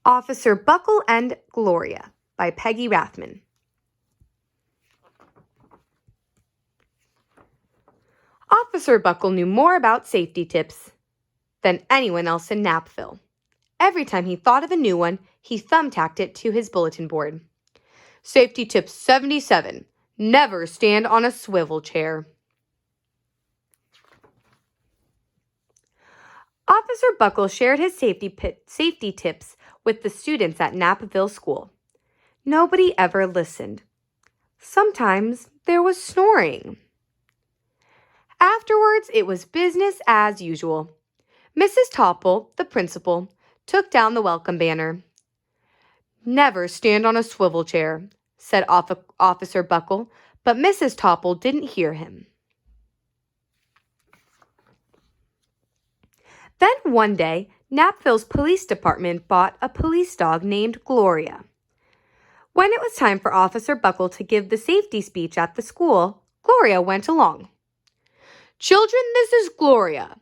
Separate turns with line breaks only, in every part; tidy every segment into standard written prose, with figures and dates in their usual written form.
Officer Buckle and Gloria by Peggy Rathman. Officer Buckle knew more about safety tips than anyone else in Knappville. Every time he thought of a new one, he thumbtacked it to his bulletin board. Safety tip 77. Never stand on a swivel chair. Officer Buckle shared his safety tips with the students at Knappville School. Nobody ever listened. Sometimes there was snoring. Afterwards, it was business as usual. Mrs. Topple, the principal, took down the welcome banner. Never stand on a swivel chair, said Officer Buckle, but Mrs. Topple didn't hear him. Then one day, Knappville's police department bought a police dog named Gloria. When it was time for Officer Buckle to give the safety speech at the school, Gloria went along. "Children, this is Gloria,"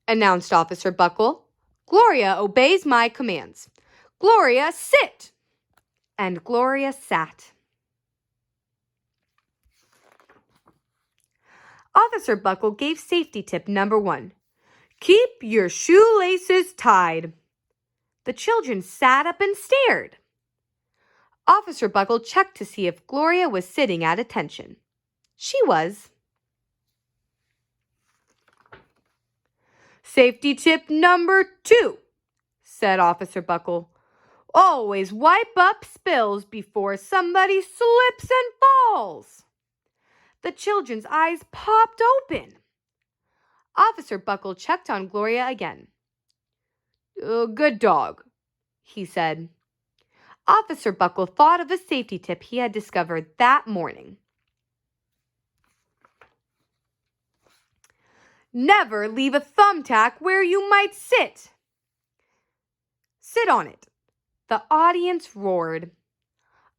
announced Officer Buckle. "Gloria obeys my commands. Gloria, sit!" And Gloria sat. Officer Buckle gave safety tip number 1. Keep your shoelaces tied. The children sat up and stared. Officer Buckle checked to see if Gloria was sitting at attention. She was. Safety tip number 2, said Officer Buckle. Always wipe up spills before somebody slips and falls. The children's eyes popped open. Officer Buckle checked on Gloria again. Good dog, he said. Officer Buckle thought of a safety tip he had discovered that morning. Never leave a thumbtack where you might sit. Sit on it. The audience roared.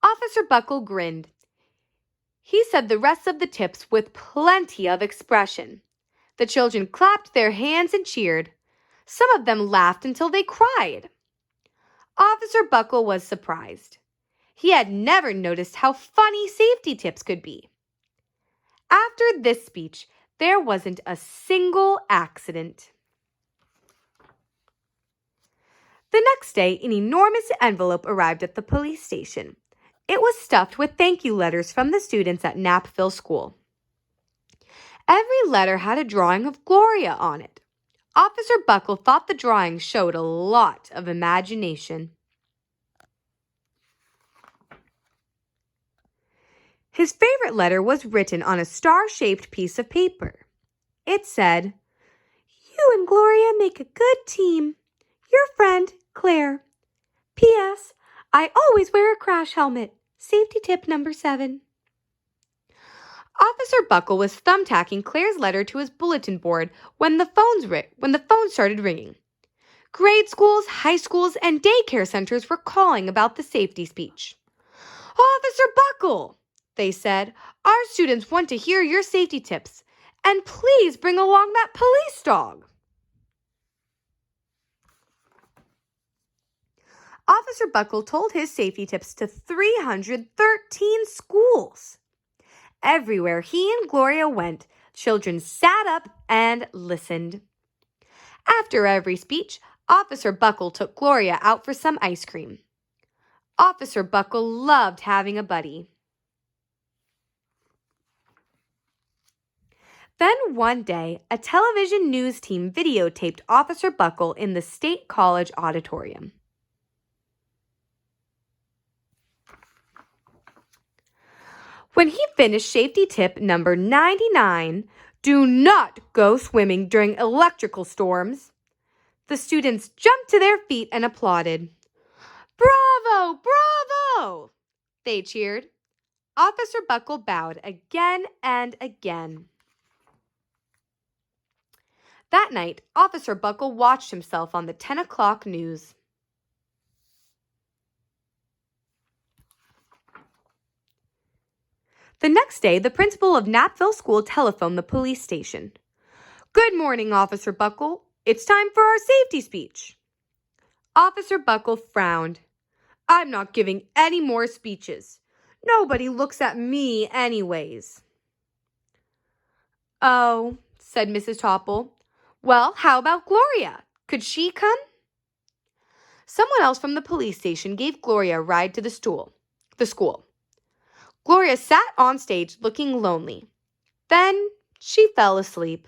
Officer Buckle grinned. He said the rest of the tips with plenty of expression. The children clapped their hands and cheered. Some of them laughed until they cried. Officer Buckle was surprised. He had never noticed how funny safety tips could be. After this speech, there wasn't a single accident. The next day, an enormous envelope arrived at the police station. It was stuffed with thank you letters from the students at Knappville School. Every letter had a drawing of Gloria on it. Officer Buckle thought the drawing showed a lot of imagination. His favorite letter was written on a star-shaped piece of paper. It said, "You and Gloria make a good team. Your friend, Claire. P.S. I always wear a crash helmet. Safety tip number 7. Officer Buckle was thumbtacking Claire's letter to his bulletin board when the phone started ringing. Grade schools, high schools, and daycare centers were calling about the safety speech. Officer Buckle, they said, our students want to hear your safety tips, and please bring along that police dog. Officer Buckle told his safety tips to 313 schools. Everywhere he and Gloria went, children sat up and listened. After every speech, Officer Buckle took Gloria out for some ice cream. Officer Buckle loved having a buddy. Then one day, a television news team videotaped Officer Buckle in the State College auditorium. When he finished safety tip number 99, do not go swimming during electrical storms, the students jumped to their feet and applauded. Bravo! Bravo! They cheered. Officer Buckle bowed again and again. That night, Officer Buckle watched himself on the 10 o'clock news. The next day, the principal of Knappville School telephoned the police station. Good morning, Officer Buckle. It's time for our safety speech. Officer Buckle frowned. I'm not giving any more speeches. Nobody looks at me anyways." "Oh," said Mrs. Topple. "Well, how about Gloria? Could she come?" Someone else from the police station gave Gloria a ride to the school. Gloria sat on stage looking lonely. Then she fell asleep.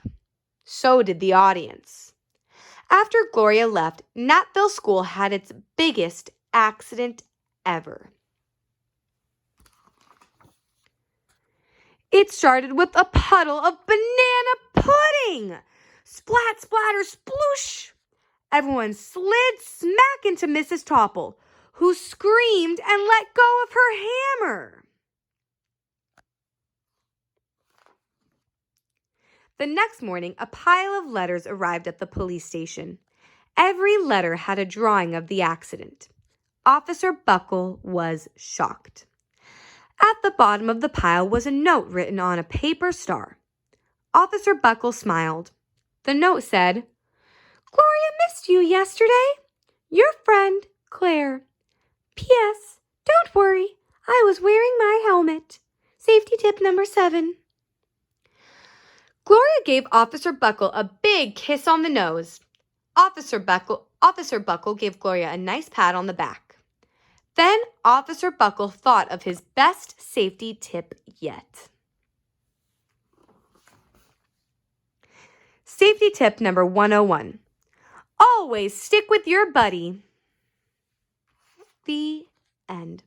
So did the audience. After Gloria left, Natville School had its biggest accident ever. It started with a puddle of banana pudding. Splat, splatter, sploosh. Everyone slid smack into Mrs. Topple, who screamed and let go of her hammer. The next morning, a pile of letters arrived at the police station. Every letter had a drawing of the accident. Officer Buckle was shocked. At the bottom of the pile was a note written on a paper star. Officer Buckle smiled. The note said, "Gloria missed you yesterday. Your friend, Claire. P.S. Don't worry, I was wearing my helmet. Safety tip number 7. Gloria gave Officer Buckle a big kiss on the nose. Officer Buckle gave Gloria a nice pat on the back. Then Officer Buckle thought of his best safety tip yet. Safety tip number 101. Always stick with your buddy. The end.